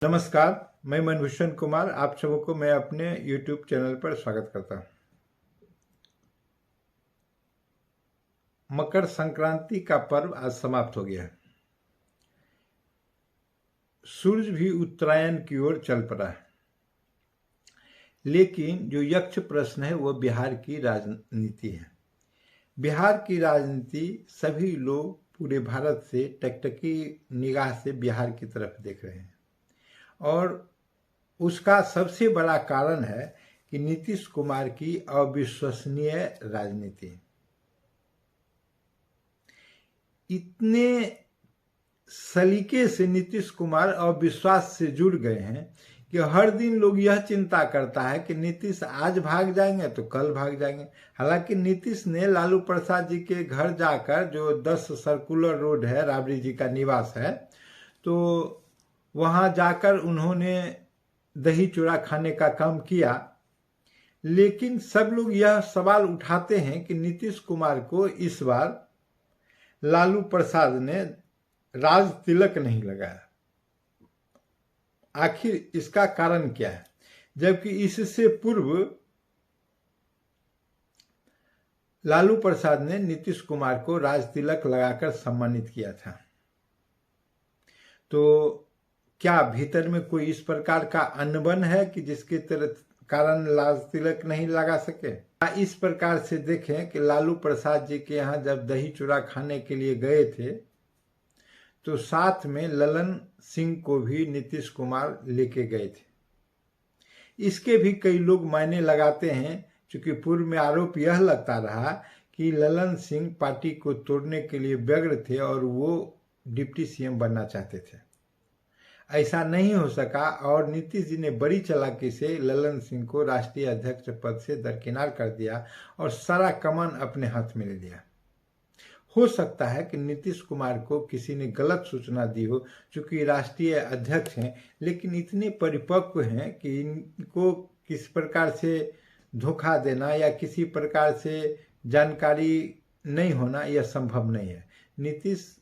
नमस्कार, मैं मनभूषण कुमार आप सबों को मैं अपने YouTube चैनल पर स्वागत करता हूँ। मकर संक्रांति का पर्व आज समाप्त हो गया है। सूरज भी उत्तरायण की ओर चल पड़ा है, लेकिन जो यक्ष प्रश्न है वह बिहार की राजनीति है। बिहार की राजनीति सभी लोग पूरे भारत से टकटकी निगाह से बिहार की तरफ देख रहे हैं और उसका सबसे बड़ा कारण है कि नीतीश कुमार की अविश्वसनीय राजनीति। इतने सलीके से नीतीश कुमार अविश्वास से जुड़ गए हैं कि हर दिन लोग यह चिंता करता है कि नीतीश आज भाग जाएंगे तो कल भाग जाएंगे। हालांकि नीतीश ने लालू प्रसाद जी के घर जाकर, जो 10 सर्कुलर रोड है, राबड़ी जी का निवास है, तो वहां जाकर उन्होंने दही चूड़ा खाने का काम किया। लेकिन सब लोग यह सवाल उठाते हैं कि नीतीश कुमार को इस बार लालू प्रसाद ने राज तिलक नहीं लगाया। आखिर इसका कारण क्या है, जबकि इससे पूर्व लालू प्रसाद ने नीतीश कुमार को राज तिलक लगाकर सम्मानित किया था। तो क्या भीतर में कोई इस प्रकार का अनबन है कि जिसके कारण राज तिलक नहीं लगा सके? इस प्रकार से देखें कि लालू प्रसाद जी के यहाँ जब दही चूड़ा खाने के लिए गए थे तो साथ में ललन सिंह को भी नीतीश कुमार लेके गए थे। इसके भी कई लोग मायने लगाते हैं, क्योंकि पूर्व में आरोप यह लगता रहा कि ललन सिंह पार्टी को तोड़ने के लिए व्यग्र थे और वो डिप्टी सीएम बनना चाहते थे। ऐसा नहीं हो सका और नीतीश जी ने बड़ी चालाकी से ललन सिंह को राष्ट्रीय अध्यक्ष पद से दरकिनार कर दिया और सारा कमान अपने हाथ में ले लिया। हो सकता है कि नीतीश कुमार को किसी ने गलत सूचना दी हो, चूंकि राष्ट्रीय अध्यक्ष हैं, लेकिन इतने परिपक्व हैं कि इनको किस प्रकार से धोखा देना या किसी प्रकार से जानकारी नहीं होना यह संभव नहीं है। नीतीश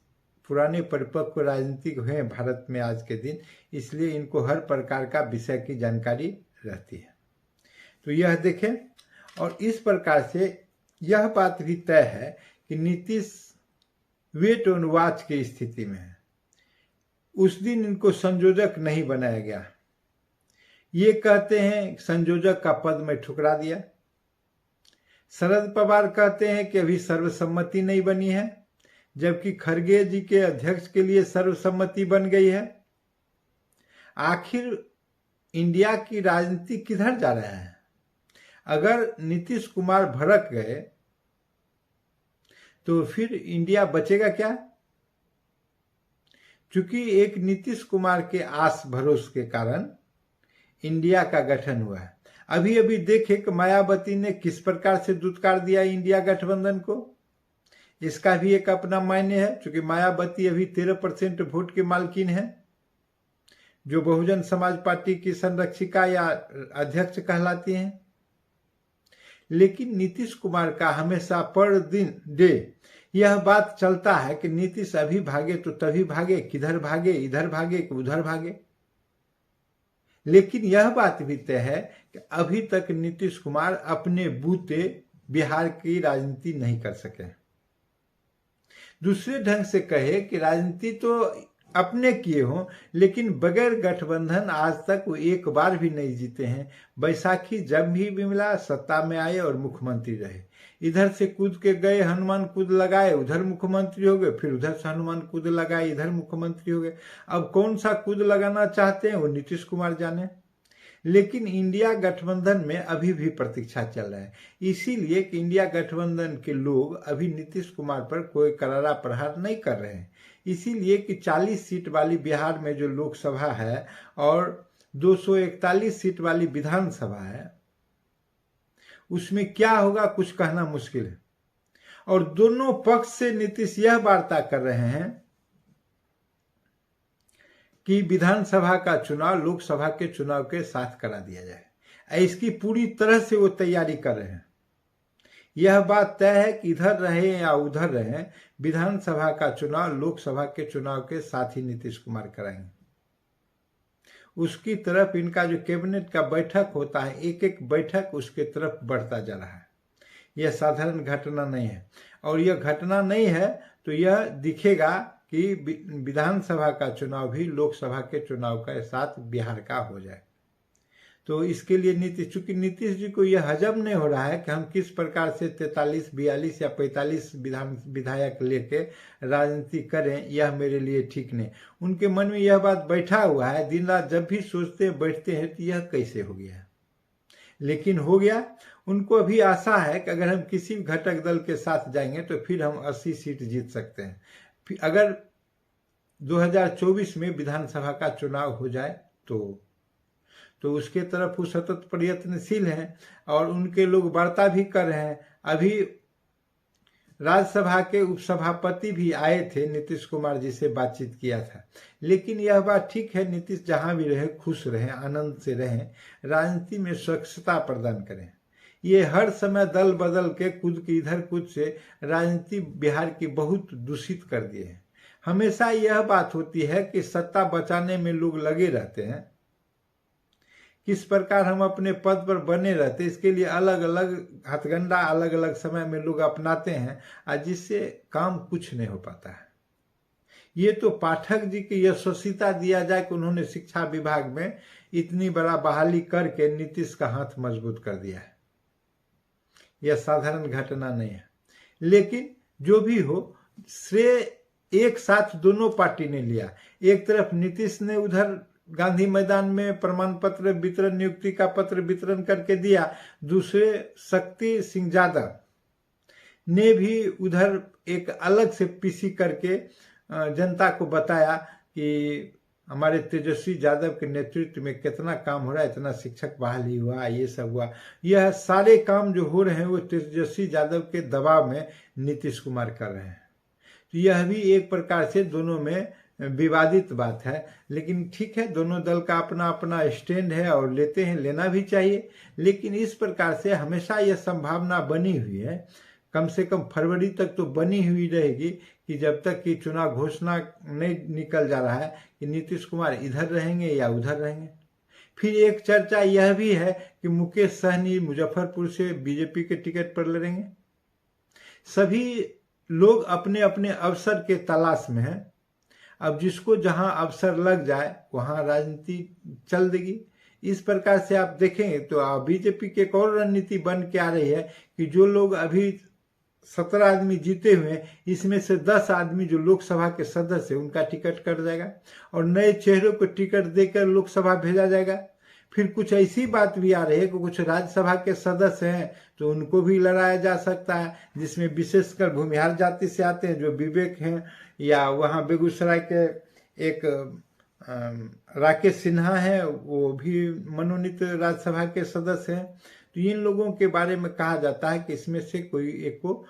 पुराने परिपक्व राजनीतिक हैं भारत में आज के दिन, इसलिए इनको हर प्रकार का विषय की जानकारी रहती है। तो यह देखें, और इस प्रकार से यह बात भी तय है कि नीतीश वेट एंड वॉच की स्थिति में है। उस दिन इनको संयोजक नहीं बनाया गया। ये कहते हैं संयोजक का पद में ठुकरा दिया। शरद पवार कहते हैं कि अभी सर्वसम्मति नहीं बनी है, जबकि खड़गे जी के अध्यक्ष के लिए सर्वसम्मति बन गई है। आखिर इंडिया की राजनीति किधर जा रहा है? अगर नीतीश कुमार भड़क गए तो फिर इंडिया बचेगा क्या? चूंकि एक नीतीश कुमार के आस भरोसे के कारण इंडिया का गठन हुआ है। अभी अभी देखे कि मायावती ने किस प्रकार से दुत्कार दिया इंडिया गठबंधन को। इसका भी एक अपना मायने है, क्योंकि मायावती अभी 13% वोट की मालकिन है, जो बहुजन समाज पार्टी की संरक्षिका या अध्यक्ष कहलाती हैं। लेकिन नीतीश कुमार का हमेशा पर दिन डे यह बात चलता है कि नीतीश अभी भागे तो तभी भागे, किधर भागे, इधर भागे कि उधर भागे। लेकिन यह बात भी तय है कि अभी तक नीतीश कुमार अपने बूते बिहार की राजनीति नहीं कर सके। दूसरे ढंग से कहे कि राजनीति तो अपने किए हों, लेकिन बगैर गठबंधन आज तक वो एक बार भी नहीं जीते हैं। बैसाखी जब भी मिला सत्ता में आए और मुख्यमंत्री रहे। इधर से कूद के गए, हनुमान कूद लगाए, उधर मुख्यमंत्री हो गए, फिर उधर से हनुमान कूद लगाए, इधर मुख्यमंत्री हो गए। अब कौन सा कूद लगाना चाहते हैं वो नीतीश कुमार जाने। लेकिन इंडिया गठबंधन में अभी भी प्रतीक्षा चल रहा है, इसीलिए कि इंडिया गठबंधन के लोग अभी नीतीश कुमार पर कोई करारा प्रहार नहीं कर रहे हैं। इसीलिए कि 40 सीट वाली बिहार में जो लोकसभा है और 241 सीट वाली विधानसभा है, उसमें क्या होगा कुछ कहना मुश्किल है। और दोनों पक्ष से नीतीश यह वार्ता कर रहे हैं कि विधानसभा का चुनाव लोकसभा के चुनाव के साथ करा दिया जाए। इसकी पूरी तरह से वो तैयारी कर रहे हैं। यह बात तय है कि इधर रहे या उधर रहे, विधानसभा का चुनाव लोकसभा के चुनाव के साथ ही नीतीश कुमार कराएंगे। उसकी तरफ इनका जो कैबिनेट का बैठक होता है, एक एक बैठक उसके तरफ बढ़ता जा रहा है। यह साधारण घटना नहीं है, और यह घटना नहीं है तो यह दिखेगा कि विधानसभा का चुनाव भी लोकसभा के चुनाव के साथ बिहार का हो जाए। तो इसके लिए चूंकि नीतीश जी को यह हजम नहीं हो रहा है कि हम किस प्रकार से 43, 42 या 45 विधायक लेके राजनीति करें, यह मेरे लिए ठीक नहीं। उनके मन में यह बात बैठा हुआ है, दिन रात जब भी सोचते बैठते हैं कि यह कैसे हो गया, लेकिन हो गया। उनको अभी आशा है कि अगर हम किसी घटक दल के साथ जाएंगे तो फिर हम 80 सीट जीत सकते हैं। फिर अगर 2024 में विधानसभा का चुनाव हो जाए तो उसके तरफ वो सतत प्रयत्नशील हैं, और उनके लोग वार्ता भी कर रहे हैं। अभी राज्यसभा के उपसभापति भी आए थे, नीतीश कुमार जी से बातचीत किया था। लेकिन यह बात ठीक है, नीतीश जहां भी रहे खुश रहें, आनंद से रहें, राजनीति में स्वच्छता प्रदान करें। ये हर समय दल बदल के कूद के इधर कूद से राजनीति बिहार की बहुत दूषित कर दिए हैं। हमेशा यह बात होती है कि सत्ता बचाने में लोग लगे रहते हैं, किस प्रकार हम अपने पद पर बने रहते, इसके लिए अलग अलग हथकंडा अलग अलग समय में लोग अपनाते हैं, और जिससे काम कुछ नहीं हो पाता है। ये तो पाठक जी की यशस्विता दिया जाए कि उन्होंने शिक्षा विभाग में इतनी बड़ा बहाली करके नीतीश का हाथ मजबूत कर दिया है। यह साधारण घटना नहीं है। लेकिन जो भी हो, श्रेय एक साथ दोनों पार्टी ने लिया। एक तरफ नीतीश ने उधर गांधी मैदान में प्रमाण पत्र वितरण, नियुक्ति का पत्र वितरण करके दिया, दूसरे शक्ति सिंह यादव ने भी उधर एक अलग से पीसी करके जनता को बताया कि हमारे तेजस्वी यादव के नेतृत्व में कितना काम हो रहा है, इतना शिक्षक बहाली हुआ, ये सब हुआ। यह सारे काम जो हो रहे हैं वो तेजस्वी यादव के दबाव में नीतीश कुमार कर रहे हैं। तो यह भी एक प्रकार से दोनों में विवादित बात है। लेकिन ठीक है, दोनों दल का अपना अपना स्टैंड है और लेते हैं, लेना भी चाहिए। लेकिन इस प्रकार से हमेशा यह संभावना बनी हुई है, कम से कम फरवरी तक तो बनी हुई रहेगी, कि जब तक कि चुनाव घोषणा नहीं निकल जा रहा है कि नीतीश कुमार इधर रहेंगे या उधर रहेंगे। फिर एक चर्चा यह भी है कि मुकेश सहनी मुजफ्फरपुर से बीजेपी के टिकट पर लड़ेंगे। सभी लोग अपने अपने अवसर के तलाश में हैं। अब जिसको जहां अवसर लग जाए वहां राजनीति चल देगी। इस प्रकार से आप देखें तो बीजेपी की एक और रणनीति बन के आ रही है कि जो लोग अभी 17 आदमी जीते हुए हैं, इसमें से 10 आदमी जो लोकसभा के सदस्य हैं उनका टिकट कट जाएगा, और नए चेहरों को टिकट देकर लोकसभा भेजा जाएगा। फिर कुछ ऐसी बात भी आ रही है कि कुछ राज्यसभा के सदस्य हैं तो उनको भी लड़ाया जा सकता है, जिसमें विशेषकर भूमिहार जाति से आते हैं, जो विवेक हैं, या वहाँ बेगूसराय के एक राकेश सिन्हा है, वो भी मनोनीत राज्यसभा के सदस्य हैं। तो इन लोगों के बारे में कहा जाता है कि इसमें से कोई एक को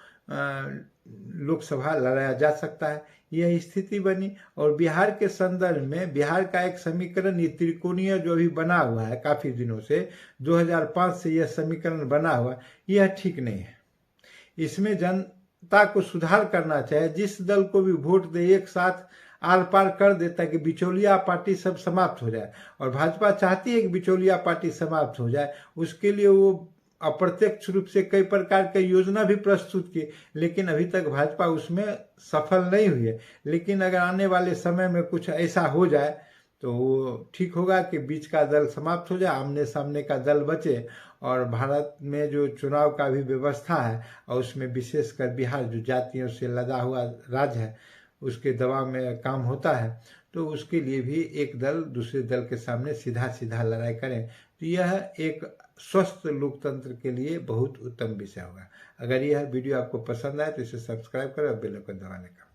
लोकसभा लड़ाया जा सकता है। यह स्थिति बनी, और बिहार के संदर्भ में बिहार का एक समीकरण, ये त्रिकोणीय जो अभी बना हुआ है काफी दिनों से, 2005 से यह समीकरण बना हुआ, यह ठीक नहीं है। इसमें जनता को सुधार करना चाहिए। जिस दल को भी वोट दे एक साथ आर पार कर दे, ताकि बिचौलिया पार्टी सब समाप्त हो जाए। और भाजपा चाहती है कि बिचौलिया पार्टी समाप्त हो जाए, उसके लिए वो अप्रत्यक्ष रूप से कई प्रकार की योजना भी प्रस्तुत की, लेकिन अभी तक भाजपा उसमें सफल नहीं हुई है। लेकिन अगर आने वाले समय में कुछ ऐसा हो जाए तो वो ठीक होगा कि बीच का दल समाप्त हो जाए, आमने सामने का दल बचे, और भारत में जो चुनाव का भी व्यवस्था है, और उसमें विशेषकर बिहार जो जातियों से लदा हुआ राज्य है, उसके दबाव में काम होता है, तो उसके लिए भी एक दल दूसरे दल के सामने सीधा सीधा लड़ाई करें। तो यह एक स्वस्थ लोकतंत्र के लिए बहुत उत्तम विषय होगा। अगर यह वीडियो आपको पसंद आए तो इसे सब्सक्राइब करें और बेल आइकन दबाने का